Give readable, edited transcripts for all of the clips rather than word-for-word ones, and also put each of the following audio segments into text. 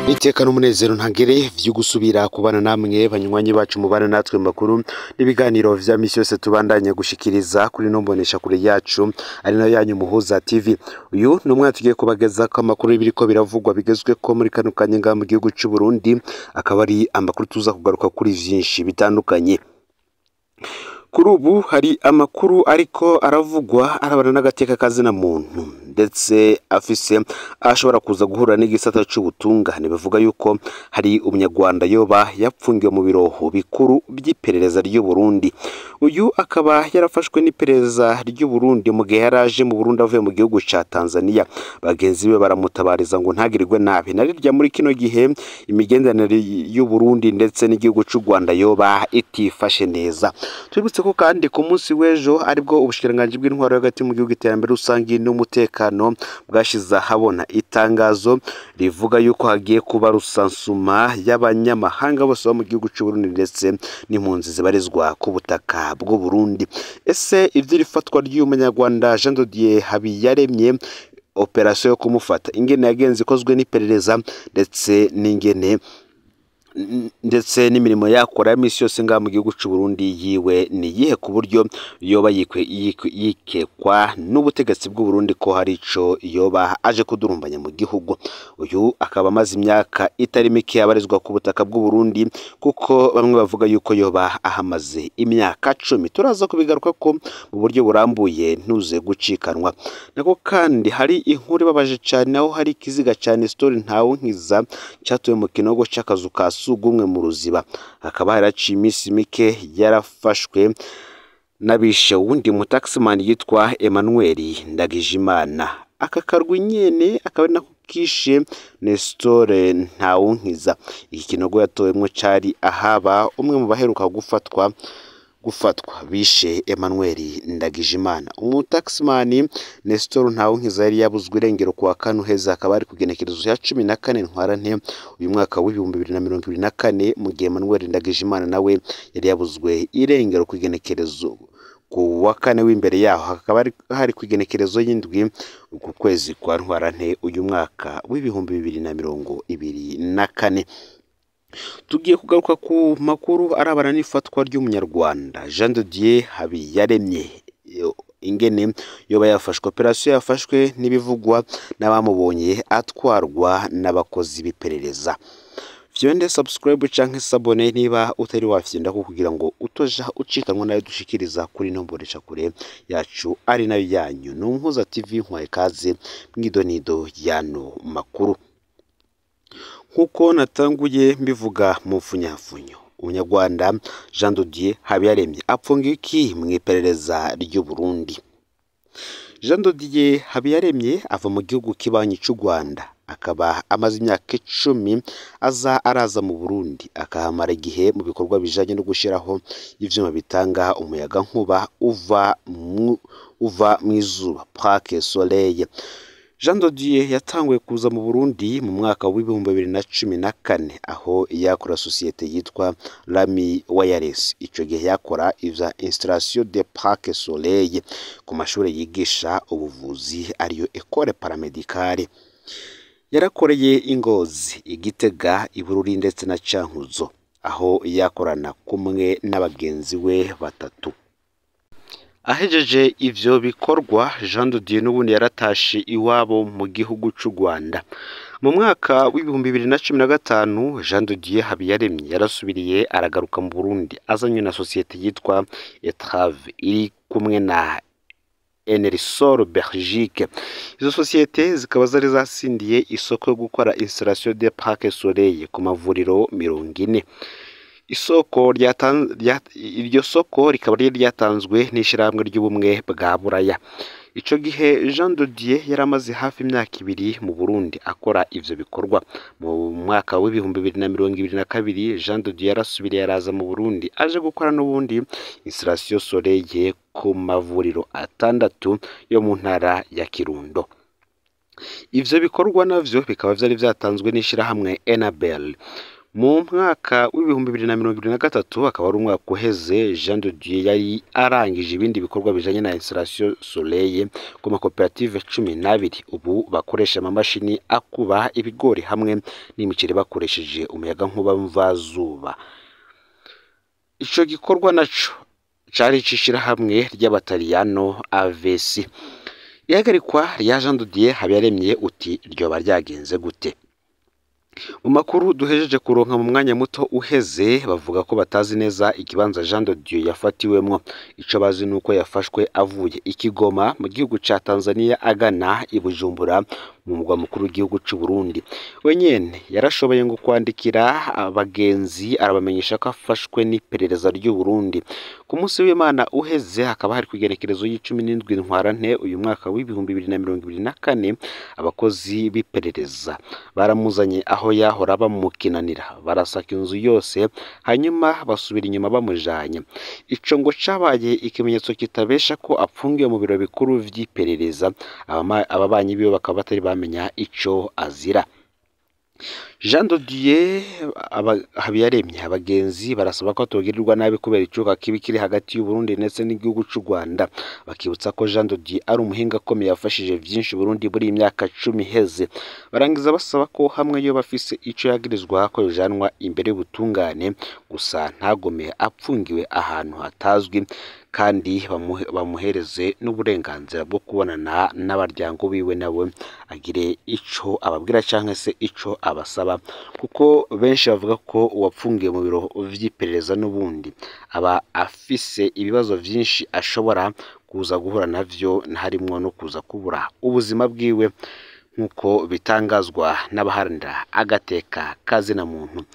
Iteka n'umunezero ntangere vyo gusubira kubana namwe banywanyi bacu mubana natwe makuru n'ibiganiro vya misi yose tubandanya gushikiriza kuri nombonesha kure yacu ari nayo yanyu Muhuza TV. Uyu numwe tugiye kubageza ko amakuru y'ibiriko biravugwa bigezwe ko muri kano kanya mu gihugu cy'u Burundi, akaba ari amakuru tuza kugaruka kuri vyinshi bitandukanye. Kuri ubu hari amakuru ariko aravugwa arabana n'agateka kazina muntu ndetse afise ashobora kuza guhura n'igisata c'ubutungane. Bavuga yuko hari umunyarwanda yoba yapfungiwe mu biroho bikuru by'iperereza ry'u Burundi. Uyu akaba yarafashwe n'iperereza ry'u Burundi mu gihe yaraje mu Burundi avuye mu gihugu ca Tanzania. Bagenzi be baramutabariza ngo ntagirirwe nabi. Narirya muri kino gihe imigenderanire y'u Burundi ndetse n'igihugu c'u Rwanda yoba itifashe neza. Twibutse ko kandi ku munsi w'ejo aribwo ubushikiranganji bw'intwaro hagati mu gihugu iterambere rusangi n'umutekano bwashize habona itangazo rivuga yuko hagiye kuba rusansuma y'abanyamahanga bose bo mu gihugu cy'u Burundi ndetse n'impunzi zibarizwa ku butaka bw'u Burundi. Ese ivyo rifatwa ry'umunyarwanda Jean de Dieu Habiyaremye, operasiyo yo kumufata ingene yagenze ikozwe n'iperereza ndetse n'imirimo yakora ya misi yose ngaha mu gihugu cy'u Burundi yiwe ni yihe, ku buryo yoba yikekwa n'ubutegetsi bw'u Burundi ko hari ico yoba aje kudurumbanya mu gihugu. Uyu akaba amaze imyaka itari mike abarizwa ku butaka bw'u Burundi, kuko bamwe bavuga yuko yoba ahamaze imyaka 10. Turaza kubigaruka ko mu buryo burambuye ntuze gucikanwa. Nako kandi hari inkuru ibabaje cyane, aho hari ikiziga cyane story ntawunkiza cyatuye mu kinogo cy'akazu ka sugumwe mu Ruziba. Akaba haraciye imisi mike yarafashwe n'abishe wundi mutaximan yitwa Emmanuel Ndagijimana. Aka karwi nyene akaba nako kishe Nestor Ntawunkiza. Iki kinogo yatowemwo cari ahaba umwe mu baheruka gufatwa bishe Emmanuel Ndagijimana. Umutaximan Nestor Ntawunkiza yari yabuzwe irengero kuwa kane heza, akaba ari kugenekerezo ya 14 ntwarante uyu mwaka wa 2024, mu gihe Emmanuel Ndagijimana nawe yari yabuzwe irengero kugenekerezo kuwa kane w'imbere yaho, hakaba hari kugenekerezo y'indwi ku kwezi kwa ntwarante uyu mwaka wa 2024. Tugiye kugaruka ku makuru arabana n'ifatwa ry'umunyarwanda Jean de Dieu Habiyaremye, ingene yoba yafashwe, operasiyo yafashwe n'ibivugwa n'abamubonye atwarwa n'abakozi b'iperereza. Vyonde subscribe canke sabone niba utari wafyinda ko kugira ngo utoja ucikanwa nayo dushikiriza kuri nomboresha kure yacu ari nayo yanyu Muhuza TV. Nkwaye kaze mwidonido yano makuru. Nkuko natanguye mbivuga mu mfunyafunyo, umunyarwanda Jean de Dieu Habiyaremye apfungiwe iki mu iperereza ry'u Burundi? Jean de Dieu Habiyaremye ava mu gihugu kibanyi cy'u Rwanda, akaba amaze imyaka 10 araza mu Burundi, akahamara igihe mu bikorwa bijanye no gushiraho ivyuma bitanga umuyaga nkuba uva mu izuba, Parc Soleil. Jean de Dieu yatanguye kuza mu Burundi mu mwaka wa 2014, aho yakora societe yitwa Rami Wireless. Ico gihe yakora ivya installation de Parc Soleil ku mashuri yigisha ubuvuzi ariyo École Paramédicale. Yarakoreye Ingozi, Igitega, Ibururi ndetse na Cankuzo, aho yakorana kumwe n'abagenzi we batatu. Ahejeje ivyo bikorwa, Jean de Dieu n'ubundi yaratashe iwabo mu gihugu cy'u Rwanda. Mu mwaka wa 2015, Jean de Dieu Habiyaremye yarasubiriye aragaruka mu Burundi azanywe na societe yitwa Etrave iri kumwe na Enersol Belgique. Izo societe zikaba zari zasindiye isoko yo gukora installation de Parc Soleil ku mavuriro 40. Iryo soko rikaba ryatanzwe n'ishiramwe ry'ubumwe bwa Buraya. Ico gihe Jean de Dieu yaramaze hafi imyaka 2 mu Burundi akora ivyo bikorwa. Mu mwaka wa 2022, Jean de Dieu yarasubiriye yaraza mu Burundi aje gukora n'ubundi installation Soleil ku mavuriro 6 yo mu ntara ya Kirundo. Ivyo bikorwa navyo bikaba vyari vyatanzwe n'ishirahamwe Enabel. mu mwaka w'ibihumbi 2023 akaba ari umwaka uheze Jean de Dieu yari arangije ibindi bikorwa bijanye na installation soleil ku makoperative 12 ubu bakoresha amamashini akuba ibigori hamwe n'imiceri bakoresheje umuyaga nkuba mvazuba. Ico gikorwa naco cari icishirahamwe ry'abataliyano AVC. Ihagarikwa rya Jean de Dieu Habiyaremye uti ryoba ryagenze gute? Mu makuru duhejeje kuronka mu mwanya muto uheze bavuga ko batazi neza ikibanza Jean de Dieu yafatiwemwo. Ico bazi nuko yafashwe avuye i Kigoma mu gihugu ca Tanzania agana i Bujumbura mu mugwa mukuru w'igihugu c'u Burundi. Wenyene yarashoboye ngo kwandikira abagenzi arabamenyesha ko afashwe n'iperereza ry'u Burundi. Ku munsi w'Imana uheze hakaba hari kwigerekerezo y'17 ntwarante uyu mwaka w'ibihumbi 2024 abakozi b'iperereza baramuzanye aho yahora bamukinanira barasaka inzu yose hanyuma basubira inyuma bamujanye. Ico ngo cabaye ikimenyetso kitabesha ko apfungiwe mu biro bikuru vy'iperereza. Ababanyi biwe bakaba batari bamenya ico azira. Jean de Dieu Habiyaremye abagenzi barasaba ko atogirirwa nabi kubera icuka kibi kiri hagati y'u Burundi ndetse n'igihugu c'u Rwanda. Bakibutsa ko Jean de Dieu ari umuhinga akomeye yafashije vyinshi Burundi muri imyaka 10 iheze. Barangiza basaba ko hamwe yo bafise ico yagirizwa ko yojanwa imbere y'ubutungane gusa ntagome apfungiwe ahantu hatazwi kandi bamuhereze n'uburenganzira bwo kubonana n'abaryango biwe nawe agire ico ababwira canke se ico abasaba, kuko benshi bavuga ko uwapfungiye mu biro vy'iperereza n'ubundi aba afise ibibazo vyinshi ashobora kuza guhura navyo harimwo no kuza kubura ubuzima bwiwe nk'uko bitangazwa n'abaharanira agateka kazina muntu.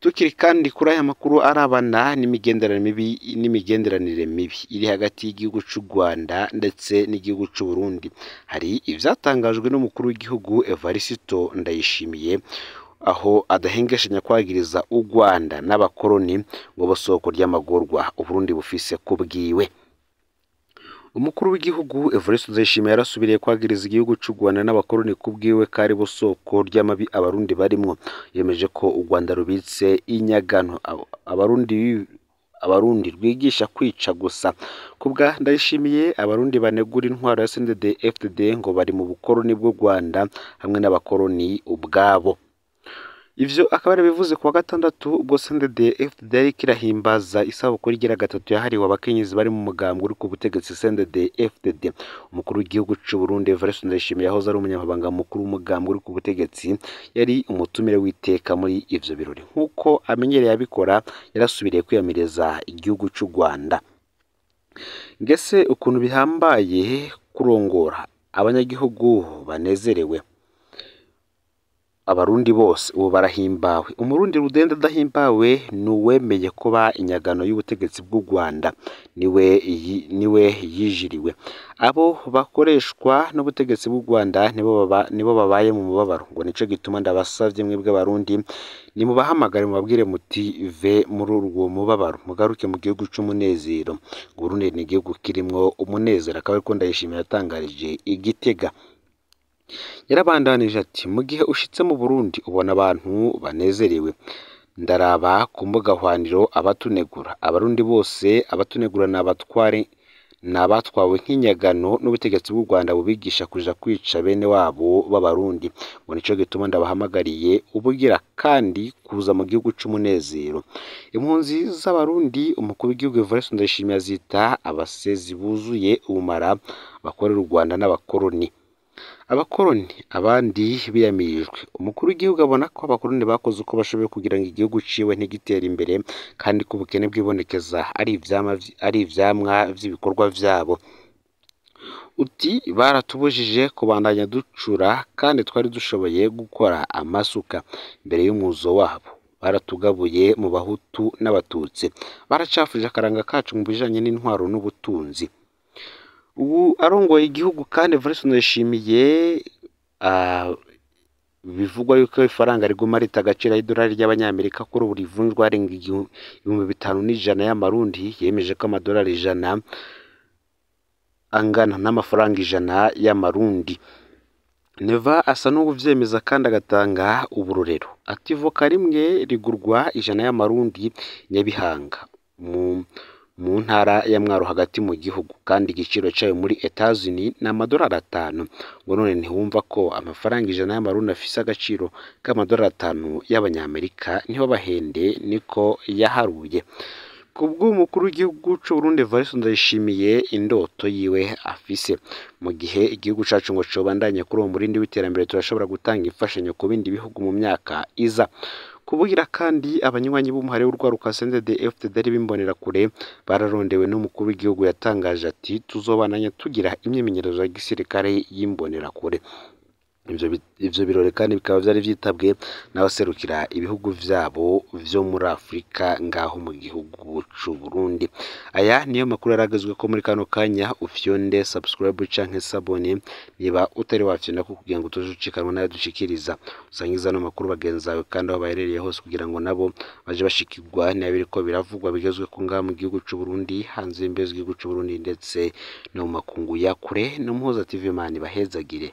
Tukiri kandi kuri aya makuru arabana n'imigenderanire mibi iri hagati y'igihugu c'u Rwanda ndetse n'igihugu c'u Burundi. Hari ivyatangajwe n'umukuru w'igihugu Evariste Ndayishimiye aho adahengeshanya kwagiriza u Rwanda n'abakoroni ngo bosoko ry'amagorwa u Burundi bufise kubwiwe. Umukuru w'igihugu Evariste Ndayishimiye yarasubiriye kwagiriza igihugu c'u Rwanda n'abakoroni kubwiwe kari bosoko ry'amabi abarundi barimwo. Yemeje ko u Rwanda rubitse inyagano abarundi rwigisha kwica gusa. Kubwa Ndayishimiye abarundi banegura intwaro ya CNDD-FDD ngo bari mu bukoroni bw'u Rwanda hamwe n'abakoroni ubwabo. Ivyo akaba bivuze kuwa gatandatu ubwo CNDD-FDD yari kirahimbaza isabukuru igira gatatu yahariwe abakenyezi bari mu mugambwe uri ku butegetsi CNDD-FDD. Umukuru w'igihugu c'u Burundi Evariste Ndayishimiye yahoze ari umunyamabanga mukuru w'umugambwe uri ku butegetsi yari umutumire w'iteka muri ivyo birori. Nk'uko amenyereye abikora yarasubiriye kwiyamiriza igihugu c'u Rwanda. Ngese ukuntu bihambaye kurongora abanyagihugu banezerewe. Abarundi bose ubu barahimbawe. Umurundi rudende adahimbawe nuwemeye kuba inyagano y'ubutegetsi bw'u Rwanda niwe yijiriwe. Abo bakoreshwa n'ubutegetsi bw'u Rwanda nibo babaye mu mubabaro. Ngo nico gituma ndabasavye mwebwe abarundi ni mubahamagare mubabwire muti ve muri urwo mubabaro mugaruke mu gihugu c'umunezero. Burundi ni igihugu kirimwo umunezero. Akaba ariko Ndayishimiye yatangarije Igitega. Yarabandanije ati mu gihe ushitse mu Burundi ubona abantu banezerewe. Ndaraba ku mbuga hwaniro abatunegura. Abarundi bose abatunegura n'abatwawe nk'inyagano n'ubutegetsi bw'u Rwanda bubigisha kuja kwica bene wabo b'abarundi. Ngo nico gituma ndabahamagariye ubugira kandi kuza mu gihugu c'umunezero. Impunzi z'abarundi umukuru w'igihugu Evariste Ndayishimiye azita abasezi buzuye ubumara bakorera u Rwanda n'abakoroni. Abakoroni abandi biyamirijwe. Umukuru w'igihugu abona ko abakoroni bakoze uko bashoboye kugira ngo igihugu ciwe ntigitere imbere kandi ko ubukene bwibonekeza ari ivyamwa vy'ibikorwa vyabo. Uti baratubujije kubandanya ducura kandi twari dushoboye gukora amasuka imbere y'umuzo wabo. Baratugabuye mu Bahutu n'Abatutsi. Baracafuje akaranga kacu mu bijanye n'intwaro n'ubutunzi. Ubu arongoye igihugu kandi Evariste Ndayishimiye bivugwa yuko ifaranga riguma rita agaciro y'idolari ry'abanyamerika kuri buri vunjwa arenga 5,100 y'amarundi. Yemeje ko amadolari 100 angana n'amafaranga 100 y'amarundi. Neva asa n'uvyemeza kandi agatanga uburorero ati voka rimwe rigurwa 100 y'amarundi Nyabihanga mu ntara ya Mwaro hagati mu gihugu kandi igiciro cyayo muri Etats-Unis ni amadolari 5 ngo none ntiwumva ko amafaranga 100 y'amarundi afise agaciro k'amadolari 5 y'abanyamerika niho bahende niko yaharuye kubw'umukuru w'igihugu cy'u Burundi Evariste Ndayishimiye indoto yiwe afise mu gihe igihugu cacu ngo cobandanye kuri uwo murindi w'iterambere turashobora gutanga imfashanyo ku bindi bihugu mu myaka iza kubugira kandi abanywanyi b'umuhare w'urwaruka CNDD-FDD bimbonera kure bararondewe n'umukuru w'igihugu yatangaje ati tuzobananya tugira imyimenyerezo ya gisirikare y'imbonera kure ivyo birore kandi bikaba vyari vyitabwe n'abaserukira ibihugu vyabo vyo muri Afrika ngaho mu gihugu c'u Burundi. Aya niyo makuru yaragezwe ko muri kano kanya ufyonde subscribe canke sabone niba utari wafyonda ko kugira ngo tuzucikanwa nayo dushikiriza usangiza no makuru bagenzawe kandi aho baherereye hose kugira ngo nabo baje bashikirwa n'abiriko biravugwa bigezwe ko ngaho mu gihugu c'u Burundi hanze y'imbezi igihugu c'u Burundi ndetse no mu makungu ya kure no muhoza TV mani bahezagire.